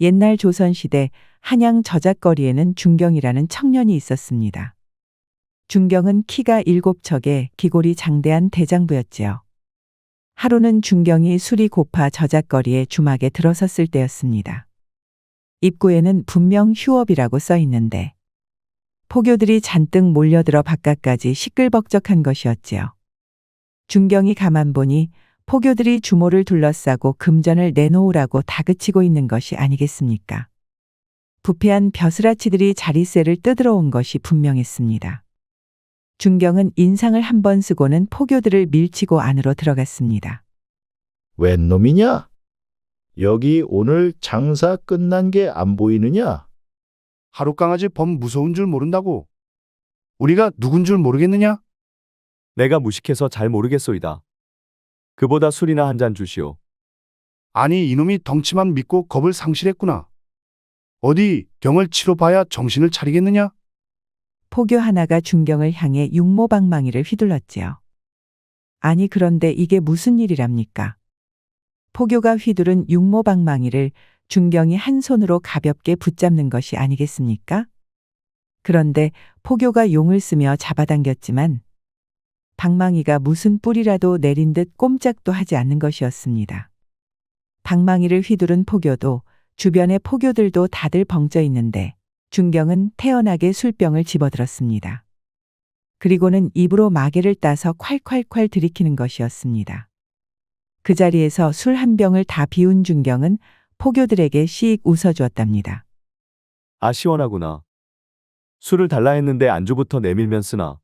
옛날 조선시대 한양 저잣거리에는 중경이라는 청년이 있었습니다. 중경은 키가 7척에 기골이 장대한 대장부였지요. 하루는 중경이 술이 고파 저잣거리에 주막에 들어섰을 때였습니다. 입구에는 분명 휴업이라고 써 있는데 포교들이 잔뜩 몰려들어 바깥까지 시끌벅적한 것이었지요. 중경이 가만 보니 포교들이 주모를 둘러싸고 금전을 내놓으라고 다그치고 있는 것이 아니겠습니까? 부패한 벼슬아치들이 자리세를 뜯으러 온 것이 분명했습니다. 중경은 인상을 한번 쓰고는 포교들을 밀치고 안으로 들어갔습니다. 웬 놈이냐? 여기 오늘 장사 끝난 게 안 보이느냐? 하룻강아지 범 무서운 줄 모른다고. 우리가 누군 줄 모르겠느냐? 내가 무식해서 잘 모르겠소이다. 그보다 술이나 한 잔 주시오. 아니 이놈이 덩치만 믿고 겁을 상실했구나. 어디 경을 치러 봐야 정신을 차리겠느냐? 포교 하나가 중경을 향해 육모방망이를 휘둘렀지요. 아니 그런데 이게 무슨 일이랍니까? 포교가 휘두른 육모방망이를 중경이 한 손으로 가볍게 붙잡는 것이 아니겠습니까? 그런데 포교가 용을 쓰며 잡아당겼지만 방망이가 무슨 뿔이라도 내린 듯 꼼짝도 하지 않는 것이었습니다. 방망이를 휘두른 포교도 주변의 포교들도 다들 벙쪄 있는데 중경은 태연하게 술병을 집어들었습니다. 그리고는 입으로 마개를 따서 콸콸콸 들이키는 것이었습니다. 그 자리에서 술 한 병을 다 비운 중경은 포교들에게 씩 웃어주었답니다. 아 시원하구나. 술을 달라 했는데 안주부터 내밀면 쓰나.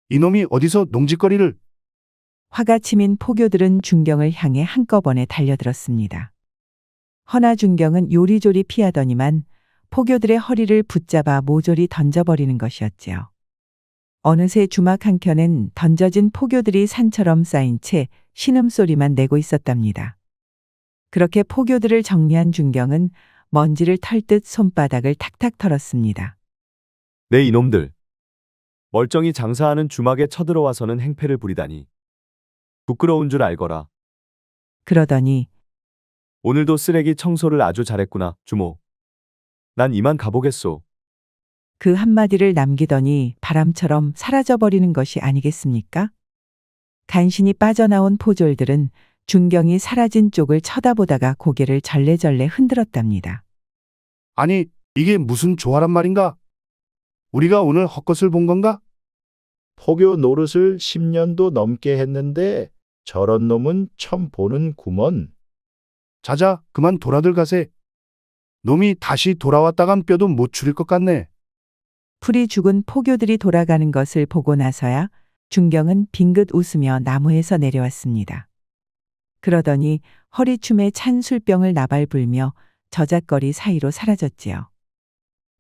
이놈이 어디서 농짓거리를. 화가 치민 포교들은 중경을 향해 한꺼번에 달려들었습니다. 허나 중경은 요리조리 피하더니만 포교들의 허리를 붙잡아 모조리 던져버리는 것이었지요. 어느새 주막 한켠엔 던져진 포교들이 산처럼 쌓인 채 신음소리만 내고 있었답니다. 그렇게 포교들을 정리한 중경은 먼지를 털듯 손바닥을 탁탁 털었습니다. 네 이놈들. 멀쩡히 장사하는 주막에 쳐들어와서는 행패를 부리다니. 부끄러운 줄 알거라. 그러더니 오늘도 쓰레기 청소를 아주 잘했구나, 주모. 난 이만 가보겠소. 그 한마디를 남기더니 바람처럼 사라져버리는 것이 아니겠습니까? 간신히 빠져나온 포졸들은 중경이 사라진 쪽을 쳐다보다가 고개를 절레절레 흔들었답니다. 아니 이게 무슨 조화란 말인가? 우리가 오늘 헛것을 본 건가? 포교 노릇을 10년도 넘게 했는데 저런 놈은 처음 보는 구먼. 자자 그만 돌아들 가세. 놈이 다시 돌아왔다간 뼈도 못 추릴 것 같네. 풀이 죽은 포교들이 돌아가는 것을 보고 나서야 중경은 빙긋 웃으며 나무에서 내려왔습니다. 그러더니 허리춤에 찬 술병을 나발 불며 저잣거리 사이로 사라졌지요.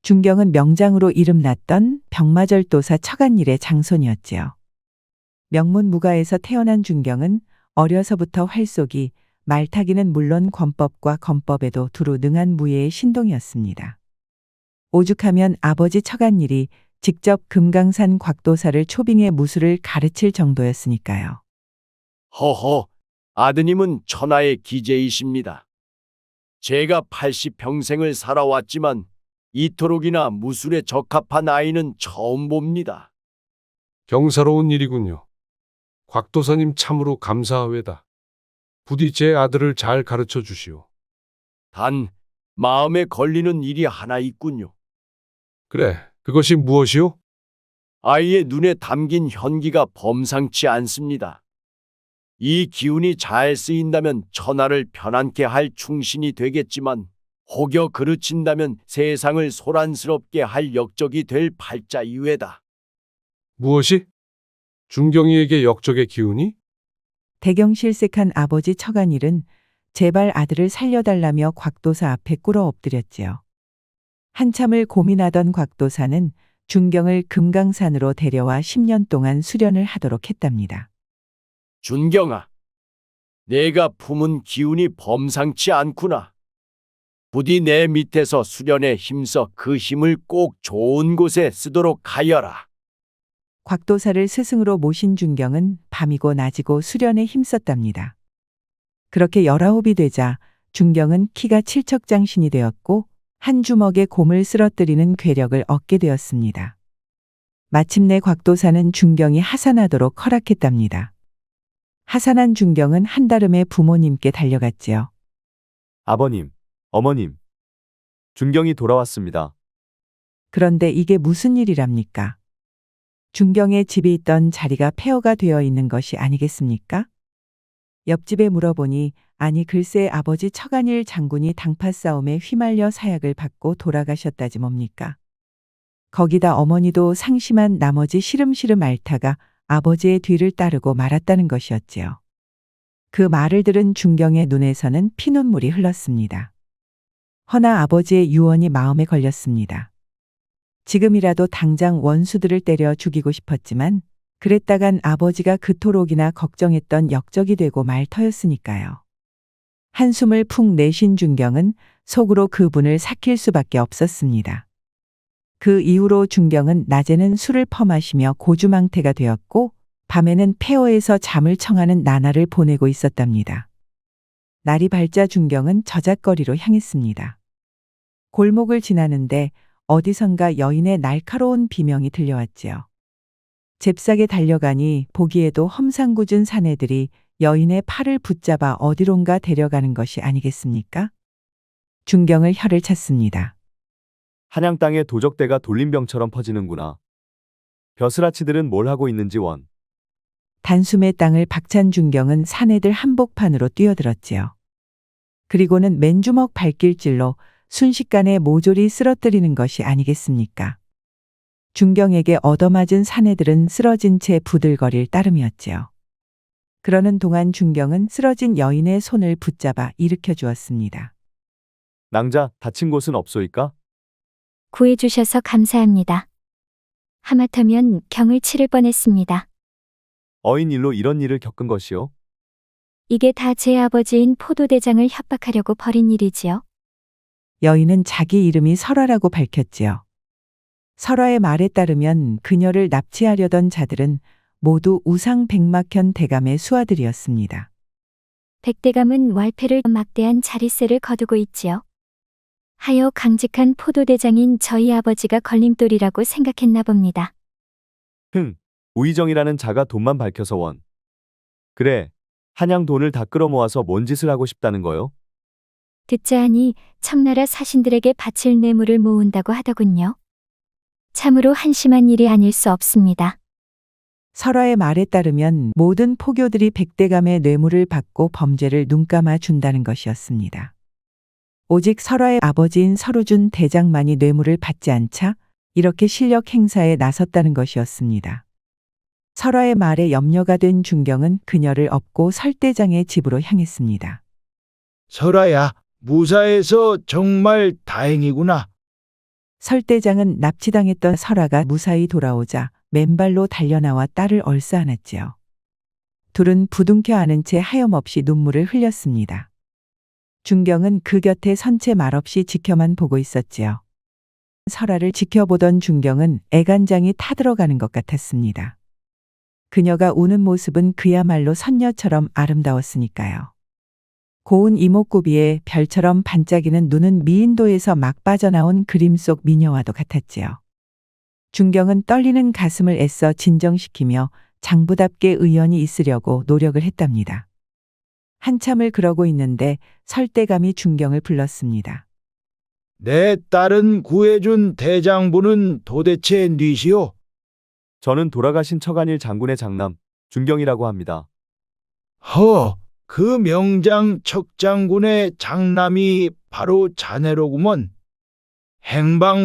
중경은 명장으로 이름났던 병마절도사 처간일의 장손이었지요. 명문무가에서 태어난 중경은 어려서부터 활쏘기, 말타기는 물론 권법과 검법에도 두루 능한 무예의 신동이었습니다. 오죽하면 아버지 처간일이 직접 금강산 곽도사를 초빙해 무술을 가르칠 정도였으니까요. 허허, 아드님은 천하의 기재이십니다. 제가 80평생을 살아왔지만 이토록이나 무술에 적합한 아이는 처음 봅니다. 경사로운 일이군요. 곽도사님 참으로 감사하외다. 부디 제 아들을 잘 가르쳐 주시오. 단 마음에 걸리는 일이 하나 있군요. 그래, 그것이 무엇이오? 아이의 눈에 담긴 현기가 범상치 않습니다. 이 기운이 잘 쓰인다면 천하를 편안케 할 충신이 되겠지만 혹여 그르친다면 세상을 소란스럽게 할 역적이 될 팔자이외다. 무엇이? 중경이에게 역적의 기운이? 대경실색한 아버지 처간일은 제발 아들을 살려달라며 곽도사 앞에 꿇어 엎드렸지요. 한참을 고민하던 곽도사는 중경을 금강산으로 데려와 10년 동안 수련을 하도록 했답니다. 준경아, 내가 품은 기운이 범상치 않구나. 부디 내 밑에서 수련에 힘써 그 힘을 꼭 좋은 곳에 쓰도록 하여라. 곽도사를 스승으로 모신 중경은 밤이고 낮이고 수련에 힘썼답니다. 그렇게 19이 되자 중경은 키가 칠척장신이 되었고 한 주먹에 곰을 쓰러뜨리는 괴력을 얻게 되었습니다. 마침내 곽도사는 중경이 하산하도록 허락했답니다. 하산한 중경은 한달음에 부모님께 달려갔지요. 아버님, 어머님. 중경이 돌아왔습니다. 그런데 이게 무슨 일이랍니까? 중경의 집이 있던 자리가 폐허가 되어 있는 것이 아니겠습니까? 옆집에 물어보니 아니 글쎄 아버지 처간일 장군이 당파 싸움에 휘말려 사약을 받고 돌아가셨다지 뭡니까? 거기다 어머니도 상심한 나머지 시름시름 앓다가 아버지의 뒤를 따르고 말았다는 것이었지요. 그 말을 들은 중경의 눈에서는 피눈물이 흘렀습니다. 허나 아버지의 유언이 마음에 걸렸습니다. 지금이라도 당장 원수들을 때려 죽이고 싶었지만 그랬다간 아버지가 그토록이나 걱정했던 역적이 되고 말 터였으니까요. 한숨을 푹 내쉰 중경은 속으로 그분을 삭힐 수밖에 없었습니다. 그 이후로 중경은 낮에는 술을 퍼마시며 고주망태가 되었고 밤에는 폐허에서 잠을 청하는 나날을 보내고 있었답니다. 날이 밝자 중경은 저잣거리로 향했습니다. 골목을 지나는데 어디선가 여인의 날카로운 비명이 들려왔지요. 잽싸게 달려가니 보기에도 험상궂은 사내들이 여인의 팔을 붙잡아 어디론가 데려가는 것이 아니겠습니까? 중경을 혀를 찼습니다. 한양 땅에 도적대가 돌림병처럼 퍼지는구나. 벼슬아치들은 뭘 하고 있는지 원. 단숨에 땅을 박찬 중경은 사내들 한복판으로 뛰어들었지요. 그리고는 맨주먹 발길질로 순식간에 모조리 쓰러뜨리는 것이 아니겠습니까? 중경에게 얻어맞은 사내들은 쓰러진 채 부들거릴 따름이었지요. 그러는 동안 중경은 쓰러진 여인의 손을 붙잡아 일으켜 주었습니다. 낭자, 다친 곳은 없소이까? 구해주셔서 감사합니다. 하마터면 경을 치를 뻔했습니다. 어인 일로 이런 일을 겪은 것이요? 이게 다 제 아버지인 포도대장을 협박하려고 벌인 일이지요. 여인은 자기 이름이 설화라고 밝혔지요. 설화의 말에 따르면 그녀를 납치하려던 자들은 모두 우상백막현 대감의 수하들이었습니다. 백대감은 왈패를 막대한 자릿세를 거두고 있지요. 하여 강직한 포도대장인 저희 아버지가 걸림돌이라고 생각했나 봅니다. 우의정이라는 자가 돈만 밝혀서 원. 그래, 한양 돈을 다 끌어모아서 뭔 짓을 하고 싶다는 거요? 듣자 하니 청나라 사신들에게 바칠 뇌물을 모은다고 하더군요. 참으로 한심한 일이 아닐 수 없습니다. 설화의 말에 따르면 모든 포교들이 백대감의 뇌물을 받고 범죄를 눈감아 준다는 것이었습니다. 오직 설화의 아버지인 설우준 대장만이 뇌물을 받지 않자 이렇게 실력 행사에 나섰다는 것이었습니다. 설화의 말에 염려가 된 중경은 그녀를 업고 설대장의 집으로 향했습니다. 설아야, 무사해서 정말 다행이구나. 설대장은 납치당했던 설화가 무사히 돌아오자 맨발로 달려나와 딸을 얼싸안았지요. 둘은 부둥켜 안은 채 하염없이 눈물을 흘렸습니다. 중경은 그 곁에 선 채 말없이 지켜만 보고 있었지요. 설화를 지켜보던 중경은 애간장이 타들어가는 것 같았습니다. 그녀가 우는 모습은 그야말로 선녀처럼 아름다웠으니까요. 고운 이목구비에 별처럼 반짝이는 눈은 미인도에서 막 빠져나온 그림 속 미녀와도 같았지요. 중경은 떨리는 가슴을 애써 진정시키며 장부답게 의연히 있으려고 노력을 했답니다. 한참을 그러고 있는데 설대감이 중경을 불렀습니다. 내 딸은 구해준 대장부는 도대체 뉘시오? 저는 돌아가신 처간일 장군의 장남, 중경이라고 합니다. 그 명장 척장군의 장남이 바로 자네로구먼.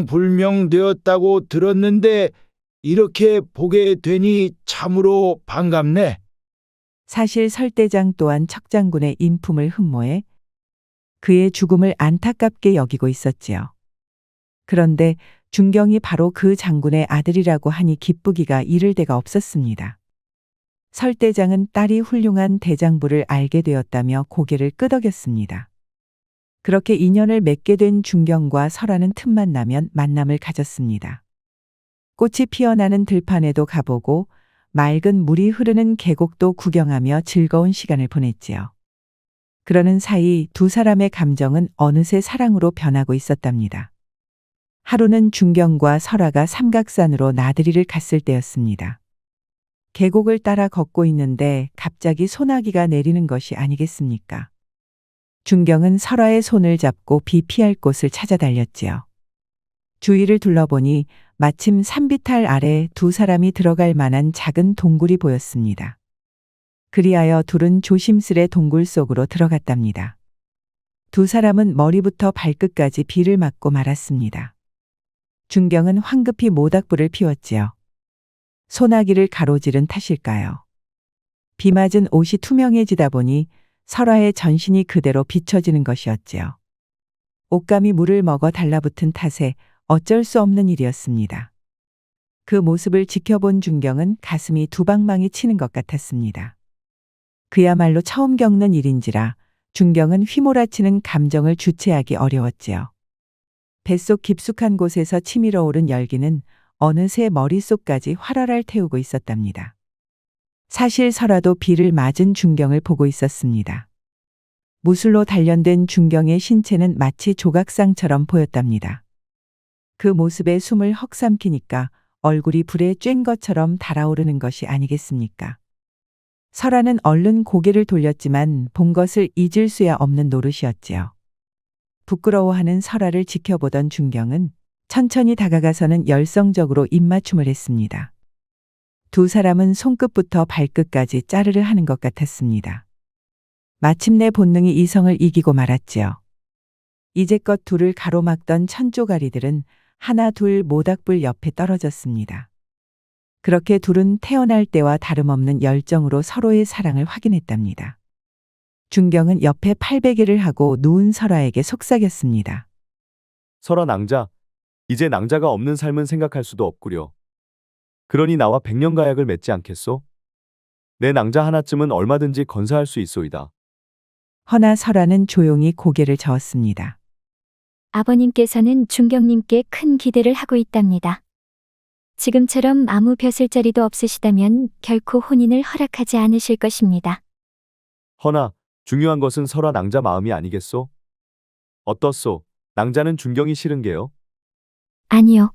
행방불명되었다고 들었는데 이렇게 보게 되니 참으로 반갑네. 사실 설대장 또한 척장군의 인품을 흠모해 그의 죽음을 안타깝게 여기고 있었지요. 그런데 중경이 바로 그 장군의 아들이라고 하니 기쁘기가 이를 데가 없었습니다. 설대장은 딸이 훌륭한 대장부를 알게 되었다며 고개를 끄덕였습니다. 그렇게 인연을 맺게 된 중경과 설화는 틈만 나면 만남을 가졌습니다. 꽃이 피어나는 들판에도 가보고 맑은 물이 흐르는 계곡도 구경하며 즐거운 시간을 보냈지요. 그러는 사이 두 사람의 감정은 어느새 사랑으로 변하고 있었답니다. 하루는 준경과 설아가 삼각산으로 나들이를 갔을 때였습니다. 계곡을 따라 걷고 있는데 갑자기 소나기가 내리는 것이 아니겠습니까? 준경은 설아의 손을 잡고 비 피할 곳을 찾아 달렸지요. 주위를 둘러보니 마침 산비탈 아래 두 사람이 들어갈 만한 작은 동굴이 보였습니다. 그리하여 둘은 조심스레 동굴 속으로 들어갔답니다. 두 사람은 머리부터 발끝까지 비를 맞고 말았습니다. 준경은 황급히 모닥불을 피웠지요. 소나기를 가로지른 탓일까요? 비 맞은 옷이 투명해지다 보니 설아의 전신이 그대로 비춰지는 것이었지요. 옷감이 물을 먹어 달라붙은 탓에 어쩔 수 없는 일이었습니다. 그 모습을 지켜본 준경은 가슴이 두 방망이 치는 것 같았습니다. 그야말로 처음 겪는 일인지라 준경은 휘몰아치는 감정을 주체하기 어려웠지요. 뱃속 깊숙한 곳에서 치밀어 오른 열기는 어느새 머릿속까지 활활할 태우고 있었답니다. 사실 설아도 비를 맞은 준경을 보고 있었습니다. 무술로 단련된 준경의 신체는 마치 조각상처럼 보였답니다. 그 모습에 숨을 헉 삼키니까 얼굴이 불에 쬐인 것처럼 달아오르는 것이 아니겠습니까? 설아는 얼른 고개를 돌렸지만 본 것을 잊을 수야 없는 노릇이었지요. 부끄러워하는 설아를 지켜보던 준경은 천천히 다가가서는 열성적으로 입맞춤을 했습니다. 두 사람은 손끝부터 발끝까지 짜르르 하는 것 같았습니다. 마침내 본능이 이성을 이기고 말았지요. 이제껏 둘을 가로막던 천조가리들은 하나 둘 모닥불 옆에 떨어졌습니다. 그렇게 둘은 태어날 때와 다름없는 열정으로 서로의 사랑을 확인했답니다. 준경은 옆에 팔베개를 하고 누운 설아에게 속삭였습니다. 설아 낭자, 이제 낭자가 없는 삶은 생각할 수도 없구려. 그러니 나와 백년가약을 맺지 않겠소? 내 낭자 하나쯤은 얼마든지 건사할 수 있소이다. 허나 설아는 조용히 고개를 저었습니다. 아버님께서는 준경님께 큰 기대를 하고 있답니다. 지금처럼 아무 벼슬자리도 없으시다면 결코 혼인을 허락하지 않으실 것입니다. 허나 중요한 것은 설아 낭자 마음이 아니겠소? 어떻소? 낭자는 준경이 싫은 게요? 아니요.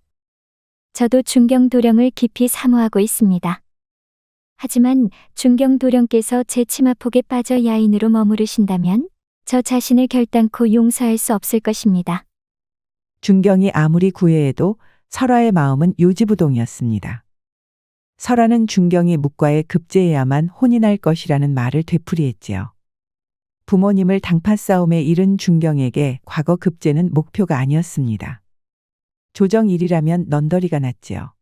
저도 준경 도령을 깊이 사모하고 있습니다. 하지만 준경 도령께서 제 치마폭에 빠져 야인으로 머무르신다면 저 자신을 결단코 용서할 수 없을 것입니다. 준경이 아무리 구애해도 설아의 마음은 요지부동이었습니다. 설아는 준경이 묵과에 급제해야만 혼인할 것이라는 말을 되풀이했지요. 부모님을 당파 싸움에 잃은 준경에게 과거 급제는 목표가 아니었습니다. 조정일이라면 넌더리가 났지요.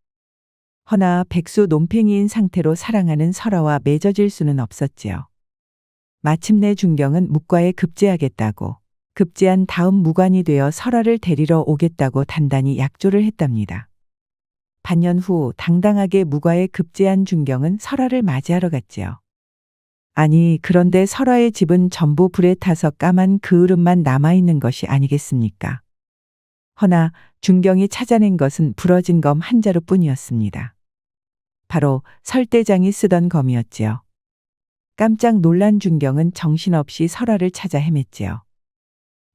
허나 백수 논팽이인 상태로 사랑하는 설아와 맺어질 수는 없었지요. 마침내 준경은 묵과에 급제하겠다고, 급제한 다음 무관이 되어 설아를 데리러 오겠다고 단단히 약조를 했답니다. 반년 후 당당하게 무과에 급제한 준경은 설아를 맞이하러 갔지요. 아니, 그런데 설아의 집은 전부 불에 타서 까만 그을음만 남아있는 것이 아니겠습니까? 허나 준경이 찾아낸 것은 부러진 검 한 자루뿐이었습니다. 바로 설대장이 쓰던 검이었지요. 깜짝 놀란 준경은 정신없이 설아를 찾아 헤맸지요.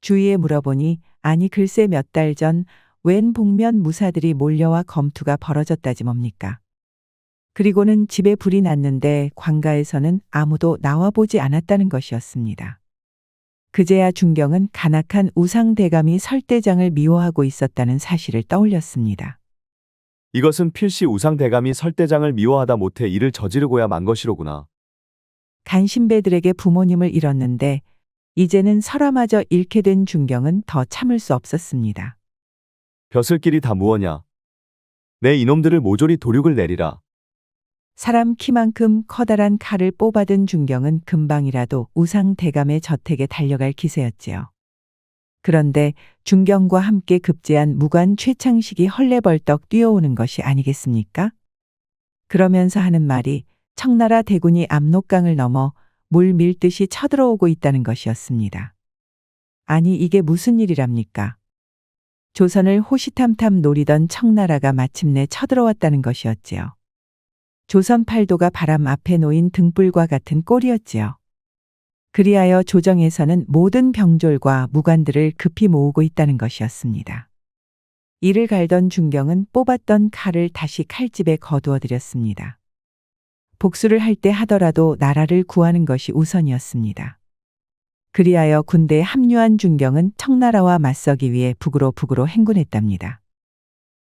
주위에 물어보니 아니 글쎄 몇 달 전 웬 복면 무사들이 몰려와 검투가 벌어졌다지 뭡니까. 그리고는 집에 불이 났는데 관가에서는 아무도 나와보지 않았다는 것이었습니다. 그제야 준경은 간악한 우상대감이 설대장을 미워하고 있었다는 사실을 떠올렸습니다. 이것은 필시 우상대감이 설대장을 미워하다 못해 이를 저지르고야 만 것이로구나. 간신배들에게 부모님을 잃었는데 이제는 설아마저 잃게 된 준경은 더 참을 수 없었습니다. 벼슬길이 다 무엇냐. 내 이놈들을 모조리 도륙을 내리라. 사람 키만큼 커다란 칼을 뽑아든 준경은 금방이라도 우상대감의 저택에 달려갈 기세였지요. 그런데 준경과 함께 급제한 무관 최창식이 헐레벌떡 뛰어오는 것이 아니겠습니까? 그러면서 하는 말이 청나라 대군이 압록강을 넘어 물 밀듯이 쳐들어오고 있다는 것이었습니다. 아니 이게 무슨 일이랍니까? 조선을 호시탐탐 노리던 청나라가 마침내 쳐들어왔다는 것이었지요. 조선 팔도가 바람 앞에 놓인 등불과 같은 꼴이었지요. 그리하여 조정에서는 모든 병졸과 무관들을 급히 모으고 있다는 것이었습니다. 이를 갈던 중경은 뽑았던 칼을 다시 칼집에 거두어 들였습니다. 복수를 할 때 하더라도 나라를 구하는 것이 우선이었습니다. 그리하여 군대에 합류한 중경은 청나라와 맞서기 위해 북으로 행군했답니다.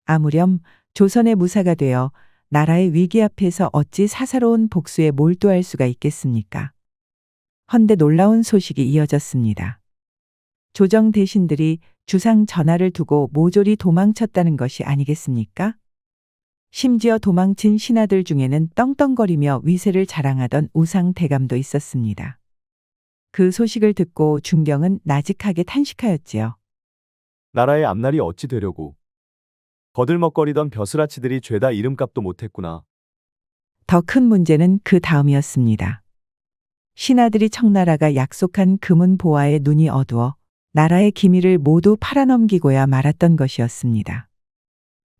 아무렴 조선의 무사가 되어 나라의 위기 앞에서 어찌 사사로운 복수에 몰두할 수가 있겠습니까? 헌데 놀라운 소식이 이어졌습니다. 조정 대신들이 주상 전하를 두고 모조리 도망쳤다는 것이 아니겠습니까? 심지어 도망친 신하들 중에는 떵떵거리며 위세를 자랑하던 우상 대감도 있었습니다. 그 소식을 듣고 중경은 나직하게 탄식하였지요. 나라의 앞날이 어찌 되려고. 거들먹거리던 벼슬아치들이 죄다 이름값도 못했구나. 더 큰 문제는 그 다음이었습니다. 신하들이 청나라가 약속한 금은 보화에 눈이 어두워 나라의 기밀을 모두 팔아넘기고야 말았던 것이었습니다.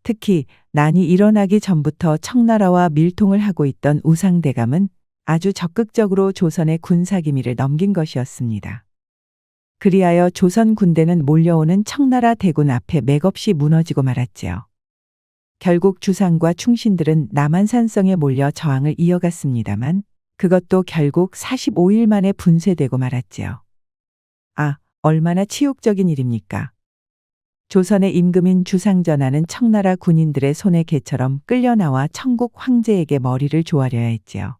특히 난이 일어나기 전부터 청나라와 밀통을 하고 있던 우상대감은 아주 적극적으로 조선의 군사기밀을 넘긴 것이었습니다. 그리하여 조선 군대는 몰려오는 청나라 대군 앞에 맥없이 무너지고 말았지요. 결국 주상과 충신들은 남한산성에 몰려 저항을 이어갔습니다만 그것도 결국 45일 만에 분쇄되고 말았지요. 아, 얼마나 치욕적인 일입니까? 조선의 임금인 주상전하는 청나라 군인들의 손에 개처럼 끌려나와 청국 황제에게 머리를 조아려야 했지요.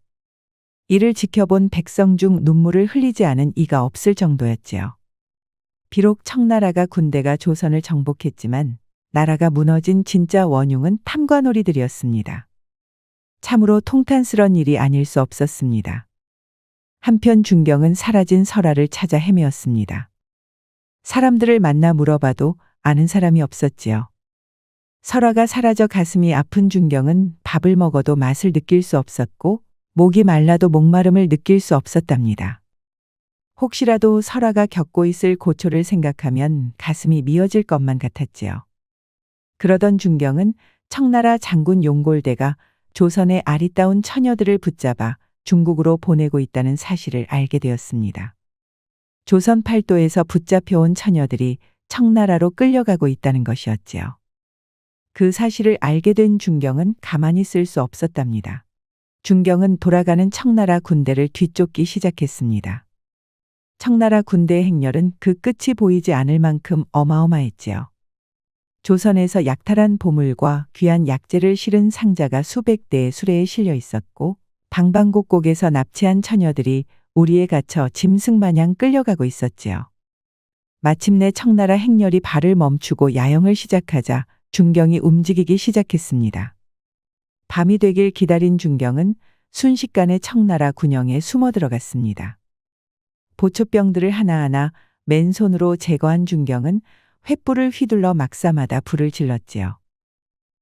이를 지켜본 백성 중 눈물을 흘리지 않은 이가 없을 정도였지요. 비록 청나라가 군대가 조선을 정복했지만 나라가 무너진 진짜 원흉은 탐관오리들이었습니다. 참으로 통탄스런 일이 아닐 수 없었습니다. 한편 중경은 사라진 설화를 찾아 헤매었습니다. 사람들을 만나 물어봐도 아는 사람이 없었지요. 설화가 사라져 가슴이 아픈 중경은 밥을 먹어도 맛을 느낄 수 없었고 목이 말라도 목마름을 느낄 수 없었답니다. 혹시라도 설화가 겪고 있을 고초를 생각하면 가슴이 미어질 것만 같았지요. 그러던 중경은 청나라 장군 용골대가 조선의 아리따운 처녀들을 붙잡아 중국으로 보내고 있다는 사실을 알게 되었습니다. 조선 팔도에서 붙잡혀온 처녀들이 청나라로 끌려가고 있다는 것이었지요. 그 사실을 알게 된 중경은 가만히 있을 수 없었답니다. 중경은 돌아가는 청나라 군대를 뒤쫓기 시작했습니다. 청나라 군대의 행렬은 그 끝이 보이지 않을 만큼 어마어마했지요. 조선에서 약탈한 보물과 귀한 약재를 실은 상자가 수백 대의 수레에 실려 있었고 방방곡곡에서 납치한 처녀들이 우리에 갇혀 짐승마냥 끌려가고 있었지요. 마침내 청나라 행렬이 발을 멈추고 야영을 시작하자 중경이 움직이기 시작했습니다. 밤이 되길 기다린 중경은 순식간에 청나라 군영에 숨어 들어갔습니다. 보초병들을 하나하나 맨손으로 제거한 중경은 횃불을 휘둘러 막사마다 불을 질렀지요.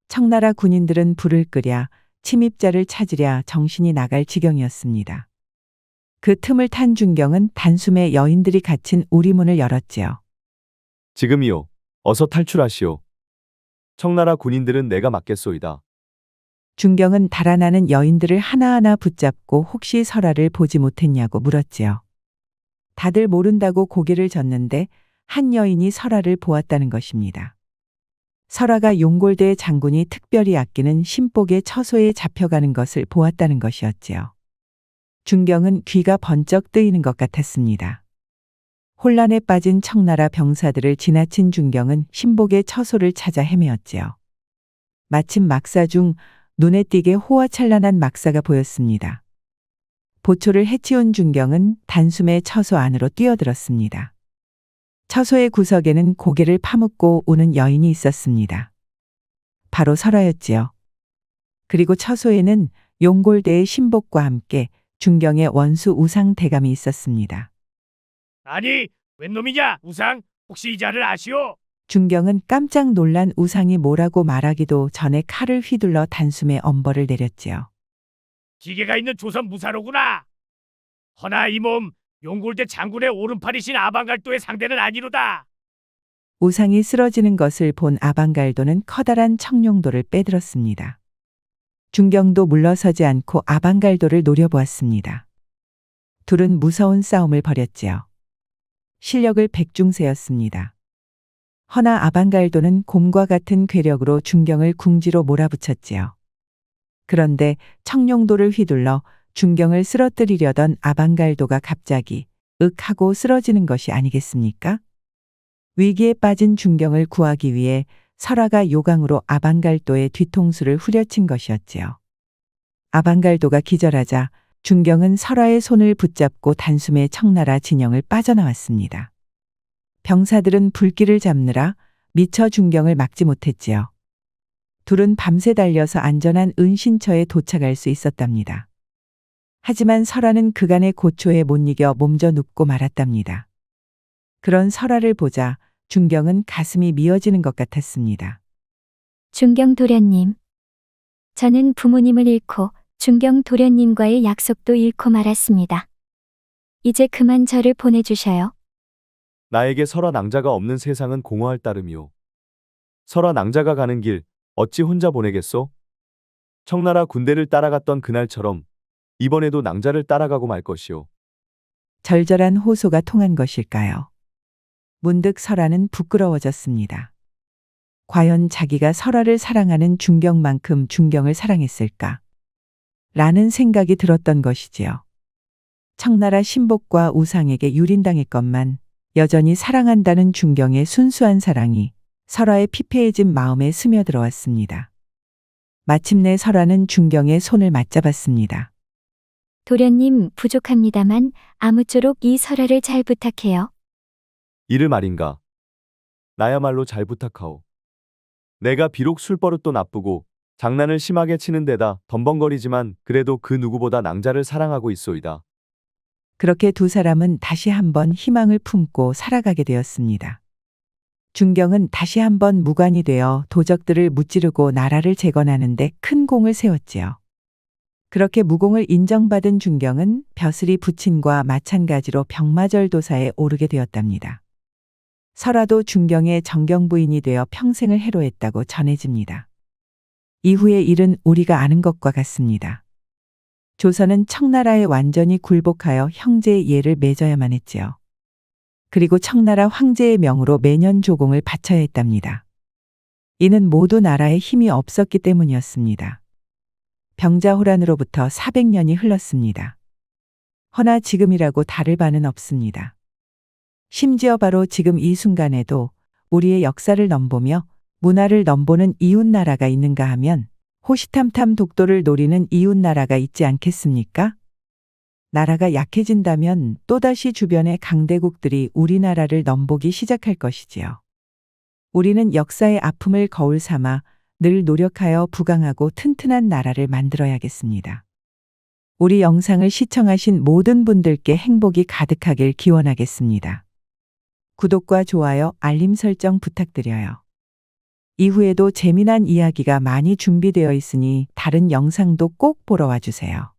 청나라 군인들은 불을 끄랴 침입자를 찾으랴 정신이 나갈 지경이었습니다. 그 틈을 탄 중경은 단숨에 여인들이 갇힌 우리문을 열었지요. 지금이요. 어서 탈출하시오. 청나라 군인들은 내가 막겠소이다. 중경은 달아나는 여인들을 하나하나 붙잡고 혹시 설화를 보지 못했냐고 물었지요. 다들 모른다고 고개를 젓는데 한 여인이 설화를 보았다는 것입니다. 설화가 용골대 장군이 특별히 아끼는 신복의 처소에 잡혀가는 것을 보았다는 것이었지요. 중경은 귀가 번쩍 뜨이는 것 같았습니다. 혼란에 빠진 청나라 병사들을 지나친 중경은 신복의 처소를 찾아 헤매었지요. 마침 막사 중 눈에 띄게 호화찬란한 막사가 보였습니다. 보초를 해치운 중경은 단숨에 처소 안으로 뛰어들었습니다. 처소의 구석에는 고개를 파묻고 우는 여인이 있었습니다. 바로 설화였지요. 그리고 처소에는 용골대의 신복과 함께 중경의 원수 우상 대감이 있었습니다. 아니, 웬 놈이냐? 우상, 혹시 이 자를 아시오? 중경은 깜짝 놀란 우상이 뭐라고 말하기도 전에 칼을 휘둘러 단숨에 엄벌을 내렸지요. 기계가 있는 조선 무사로구나. 허나 이 몸 용골대 장군의 오른팔이신 아방갈도의 상대는 아니로다. 우상이 쓰러지는 것을 본 아방갈도는 커다란 청룡도를 빼들었습니다. 중경도 물러서지 않고 아방갈도를 노려보았습니다. 둘은 무서운 싸움을 벌였지요. 실력을 백중세였습니다. 허나 아방갈도는 곰과 같은 괴력으로 중경을 궁지로 몰아붙였지요. 그런데 청룡도를 휘둘러 중경을 쓰러뜨리려던 아방갈도가 갑자기 윽 하고 쓰러지는 것이 아니겠습니까? 위기에 빠진 중경을 구하기 위해 설아가 요강으로 아방갈도의 뒤통수를 후려친 것이었지요. 아방갈도가 기절하자 중경은 설아의 손을 붙잡고 단숨에 청나라 진영을 빠져나왔습니다. 병사들은 불길을 잡느라 미처 중경을 막지 못했지요. 둘은 밤새 달려서 안전한 은신처에 도착할 수 있었답니다. 하지만 설아는 그간의 고초에 못 이겨 몸져 눕고 말았답니다. 그런 설아를 보자 중경은 가슴이 미어지는 것 같았습니다. 중경 도련님. 저는 부모님을 잃고 중경 도련님과의 약속도 잃고 말았습니다. 이제 그만 저를 보내주셔요. 나에게 설화 낭자가 없는 세상은 공허할 따름이오. 설화 낭자가 가는 길 어찌 혼자 보내겠소? 청나라 군대를 따라갔던 그날처럼 이번에도 낭자를 따라가고 말 것이오. 절절한 호소가 통한 것일까요? 문득 설아는 부끄러워졌습니다. 과연 자기가 설아를 사랑하는 중경만큼 중경을 사랑했을까? 라는 생각이 들었던 것이지요. 청나라 신복과 우상에게 유린당했건만 여전히 사랑한다는 중경의 순수한 사랑이 설아의 피폐해진 마음에 스며들어왔습니다. 마침내 설아는 중경의 손을 맞잡았습니다. 도련님 부족합니다만 아무쪼록 이 설아를 잘 부탁해요. 이를 말인가? 나야말로 잘 부탁하오. 내가 비록 술버릇도 나쁘고 장난을 심하게 치는 데다 덤벙거리지만 그래도 그 누구보다 낭자를 사랑하고 있소이다. 그렇게 두 사람은 다시 한번 희망을 품고 살아가게 되었습니다. 중경은 다시 한번 무관이 되어 도적들을 무찌르고 나라를 재건하는 데 큰 공을 세웠지요. 그렇게 무공을 인정받은 중경은 벼슬이 부친과 마찬가지로 병마절도사에 오르게 되었답니다. 설아도 중경의 정경부인이 되어 평생을 해로했다고 전해집니다. 이후의 일은 우리가 아는 것과 같습니다. 조선은 청나라에 완전히 굴복하여 형제의 예를 맺어야만 했지요. 그리고 청나라 황제의 명으로 매년 조공을 바쳐야 했답니다. 이는 모두 나라에 힘이 없었기 때문이었습니다. 병자호란으로부터 400년이 흘렀습니다. 허나 지금이라고 다를 바는 없습니다. 심지어 바로 지금 이 순간에도 우리의 역사를 넘보며 문화를 넘보는 이웃나라가 있는가 하면 호시탐탐 독도를 노리는 이웃나라가 있지 않겠습니까? 나라가 약해진다면 또다시 주변의 강대국들이 우리나라를 넘보기 시작할 것이지요. 우리는 역사의 아픔을 거울 삼아 늘 노력하여 부강하고 튼튼한 나라를 만들어야겠습니다. 우리 영상을 시청하신 모든 분들께 행복이 가득하길 기원하겠습니다. 구독과 좋아요, 알림 설정 부탁드려요. 이후에도 재미난 이야기가 많이 준비되어 있으니 다른 영상도 꼭 보러 와주세요.